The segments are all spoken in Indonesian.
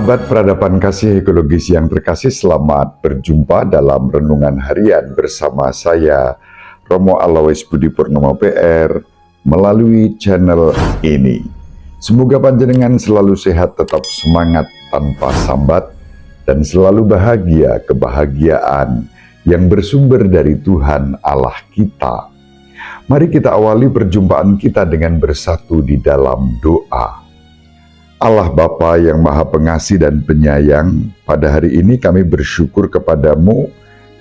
Sahabat peradaban kasih ekologis yang terkasih, selamat berjumpa dalam Renungan Harian bersama saya, Romo Alois Budi Purnomo PR, melalui channel ini. Semoga panjenengan selalu sehat, tetap semangat tanpa sambat, dan selalu bahagia kebahagiaan yang bersumber dari Tuhan Allah kita. Mari kita awali perjumpaan kita dengan bersatu di dalam doa. Allah Bapa yang Maha Pengasih dan Penyayang, pada hari ini kami bersyukur kepadamu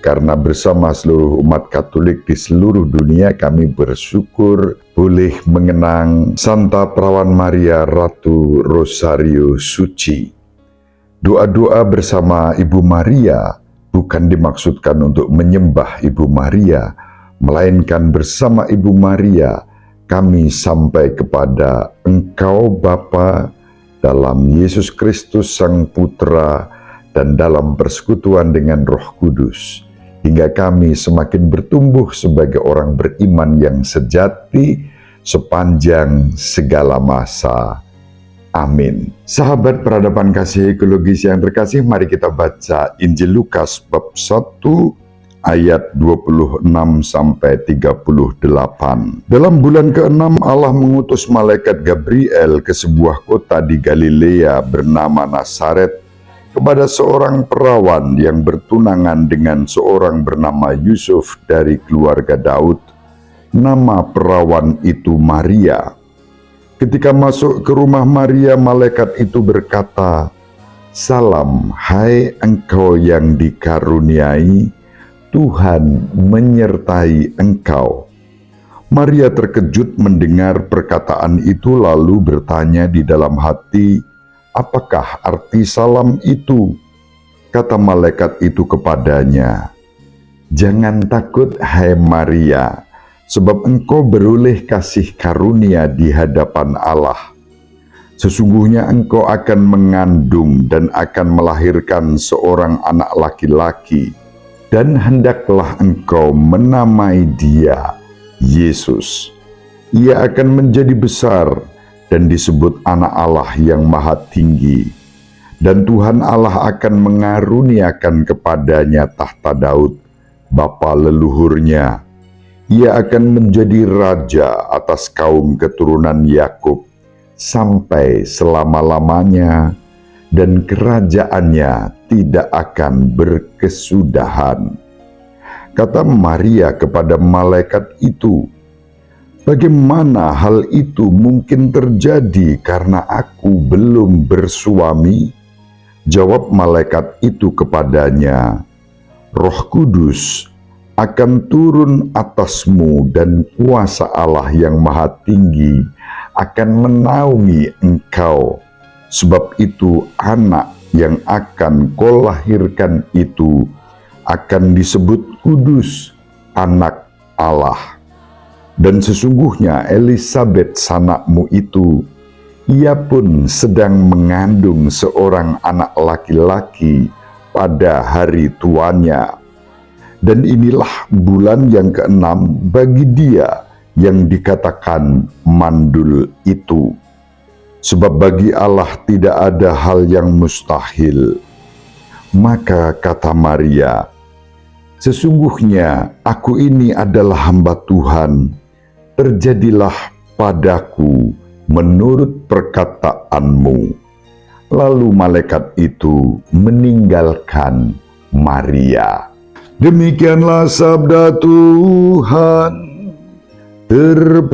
karena bersama seluruh umat Katolik di seluruh dunia kami bersyukur boleh mengenang Santa Perawan Maria Ratu Rosario Suci. Doa-doa bersama Ibu Maria bukan dimaksudkan untuk menyembah Ibu Maria, melainkan bersama Ibu Maria kami sampai kepada Engkau Bapa, dalam Yesus Kristus Sang Putra, dan dalam persekutuan dengan Roh Kudus, hingga kami semakin bertumbuh sebagai orang beriman yang sejati sepanjang segala masa. Amin. Sahabat peradaban kasih ekologis yang terkasih, mari kita baca Injil Lukas bab 1 ayat 26-38. Dalam bulan ke-6 Allah mengutus malaikat Gabriel ke sebuah kota di Galilea bernama Nazaret kepada seorang perawan yang bertunangan dengan seorang bernama Yusuf dari keluarga Daud. Nama perawan itu Maria. Ketika masuk ke rumah Maria, malaikat itu berkata, "Salam, hai engkau yang dikaruniai, Tuhan menyertai engkau." Maria terkejut mendengar perkataan itu, lalu bertanya di dalam hati, "Apakah arti salam itu?" Kata malaikat itu kepadanya, "Jangan takut, hai Maria, sebab engkau beroleh kasih karunia di hadapan Allah. Sesungguhnya engkau akan mengandung dan akan melahirkan seorang anak laki-laki, dan hendaklah engkau menamai dia Yesus. Ia akan menjadi besar dan disebut Anak Allah yang Maha Tinggi. Dan Tuhan Allah akan mengaruniakan kepadanya tahta Daud, bapa leluhurnya. Ia akan menjadi raja atas kaum keturunan Yakub sampai selama-lamanya, dan kerajaannya tidak akan berkesudahan." Kata Maria kepada malaikat itu, "Bagaimana hal itu mungkin terjadi karena aku belum bersuami?" Jawab malaikat itu kepadanya, "Roh Kudus akan turun atasmu dan kuasa Allah yang Maha Tinggi akan menaungi engkau. Sebab itu anak yang akan kau lahirkan itu akan disebut kudus, Anak Allah. Dan sesungguhnya Elisabet sanakmu itu, ia pun sedang mengandung seorang anak laki-laki pada hari tuanya. Dan inilah bulan yang ke-6 bagi dia yang dikatakan mandul itu. Sebab bagi Allah tidak ada hal yang mustahil." Maka kata Maria, "Sesungguhnya aku ini adalah hamba Tuhan, terjadilah padaku menurut perkataanmu." Lalu malaikat itu meninggalkan Maria. Demikianlah sabda Tuhan. Terpujilah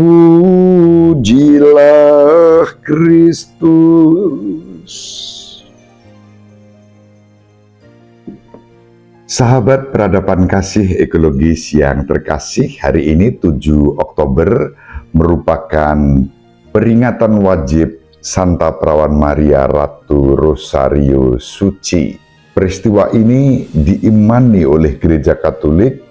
Kristus. Sahabat peradaban kasih ekologis yang terkasih, hari ini 7 Oktober merupakan peringatan wajib Santa Perawan Maria Ratu Rosario Suci. Peristiwa ini diimani oleh Gereja Katolik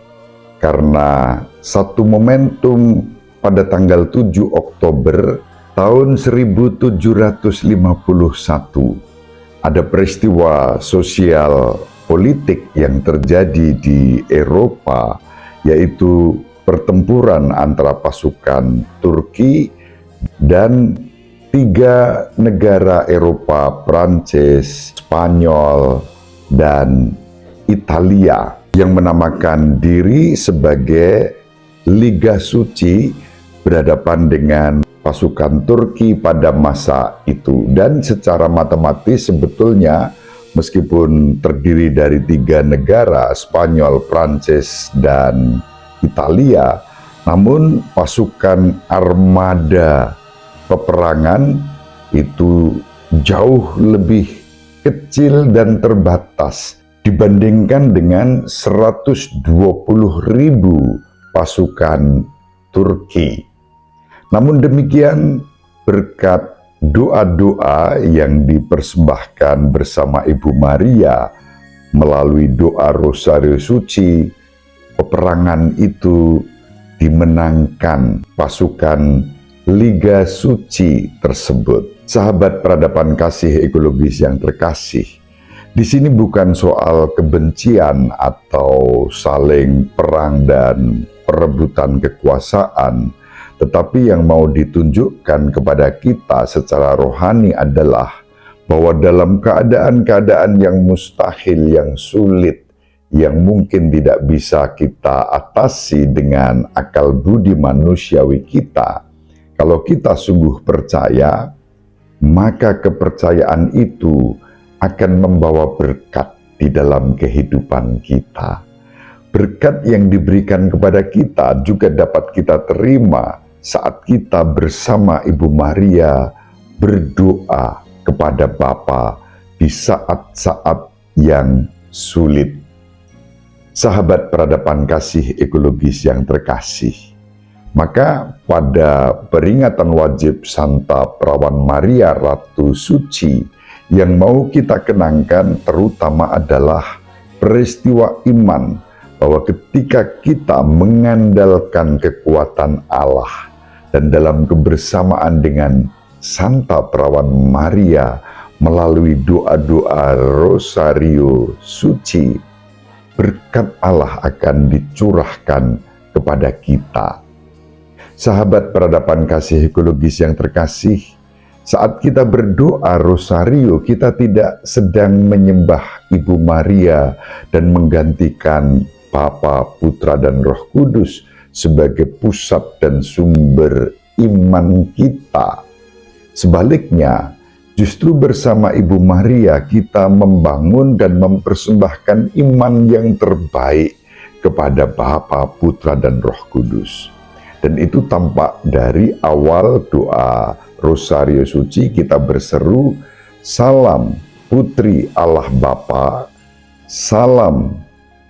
karena satu momentum pada tanggal 7 Oktober tahun 1751. Ada peristiwa sosial politik yang terjadi di Eropa, yaitu pertempuran antara pasukan Turki dan tiga negara Eropa, Prancis, Spanyol, dan Italia yang menamakan diri sebagai Liga Suci berhadapan dengan pasukan Turki pada masa itu. Dan secara matematis sebetulnya meskipun terdiri dari tiga negara, Spanyol, Prancis, dan Italia, namun pasukan armada peperangan itu jauh lebih kecil dan terbatas dibandingkan dengan 120.000 pasukan Turki. Namun demikian, berkat doa-doa yang dipersembahkan bersama Ibu Maria melalui doa Rosario Suci, peperangan itu dimenangkan pasukan Liga Suci tersebut. Sahabat peradaban kasih ekologis yang terkasih, di sini bukan soal kebencian atau saling perang dan perebutan kekuasaan, tetapi yang mau ditunjukkan kepada kita secara rohani adalah bahwa dalam keadaan-keadaan yang mustahil, yang sulit, yang mungkin tidak bisa kita atasi dengan akal budi manusiawi kita, kalau kita sungguh percaya, maka kepercayaan itu akan membawa berkat di dalam kehidupan kita. Berkat yang diberikan kepada kita juga dapat kita terima saat kita bersama Ibu Maria berdoa kepada Bapa di saat-saat yang sulit. Sahabat peradaban kasih ekologis yang terkasih, maka pada peringatan wajib Santa Perawan Maria Ratu Suci yang mau kita kenangkan terutama adalah peristiwa iman, bahwa ketika kita mengandalkan kekuatan Allah dan dalam kebersamaan dengan Santa Perawan Maria melalui doa-doa Rosario Suci, berkat Allah akan dicurahkan kepada kita. Sahabat peradaban kasih ekologis yang terkasih, saat kita berdoa Rosario, kita tidak sedang menyembah Ibu Maria dan menggantikan Bapa, Putra, dan Roh Kudus sebagai pusat dan sumber iman kita. Sebaliknya, justru bersama Ibu Maria kita membangun dan mempersembahkan iman yang terbaik kepada Bapa, Putra, dan Roh Kudus. Dan itu tampak dari awal doa Rosario Suci kita berseru, salam Putri Allah Bapa, salam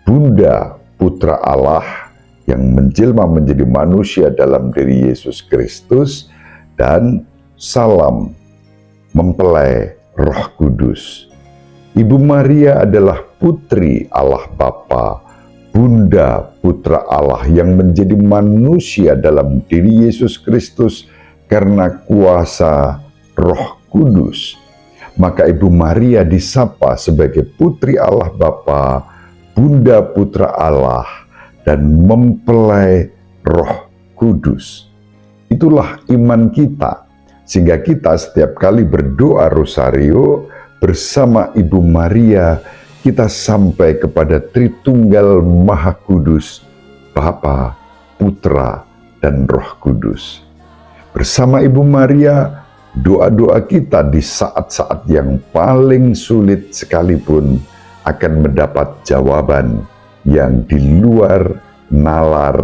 Bunda Putra Allah yang menjelma menjadi manusia dalam diri Yesus Kristus, dan salam mempelai Roh Kudus. Ibu Maria adalah Putri Allah Bapa, Bunda Putra Allah yang menjadi manusia dalam diri Yesus Kristus karena kuasa Roh Kudus. Maka Ibu Maria disapa sebagai Putri Allah Bapa, Bunda Putra Allah, dan mempelai Roh Kudus. Itulah iman kita, sehingga kita setiap kali berdoa Rosario bersama Ibu Maria, kita sampai kepada Tritunggal Maha Kudus, Bapa, Putra, dan Roh Kudus. Bersama Ibu Maria, doa-doa kita di saat-saat yang paling sulit sekalipun akan mendapat jawaban yang di luar nalar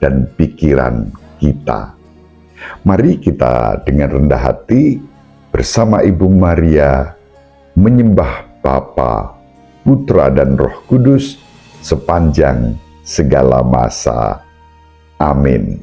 dan pikiran kita. Mari kita dengan rendah hati bersama Ibu Maria menyembah Bapa, Putra, dan Roh Kudus sepanjang segala masa. Amin.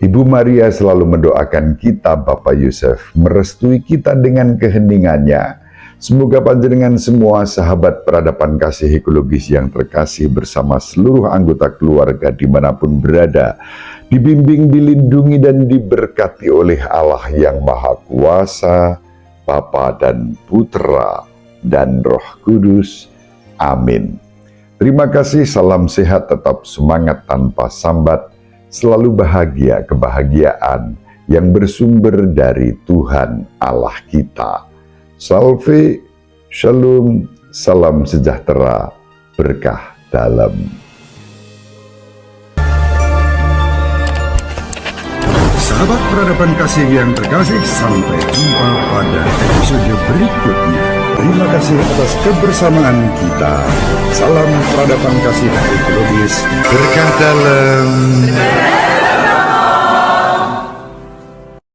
Ibu Maria selalu mendoakan kita, Bapak Yusuf, merestui kita dengan keheningannya. Semoga panjenengan semua sahabat peradaban kasih ekologis yang terkasih bersama seluruh anggota keluarga dimanapun berada, dibimbing, dilindungi, dan diberkati oleh Allah yang Maha Kuasa, Bapa dan Putra dan Roh Kudus. Amin. Terima kasih, salam sehat, tetap semangat tanpa sambat, selalu bahagia, kebahagiaan yang bersumber dari Tuhan Allah kita. Salve, shalom, salam sejahtera, berkah dalam. Sahabat peradaban kasih yang terkasih, sampai jumpa pada episode berikutnya. Terima kasih atas kebersamaan kita. Salam peradaban kasih ekologis, berkah dalam.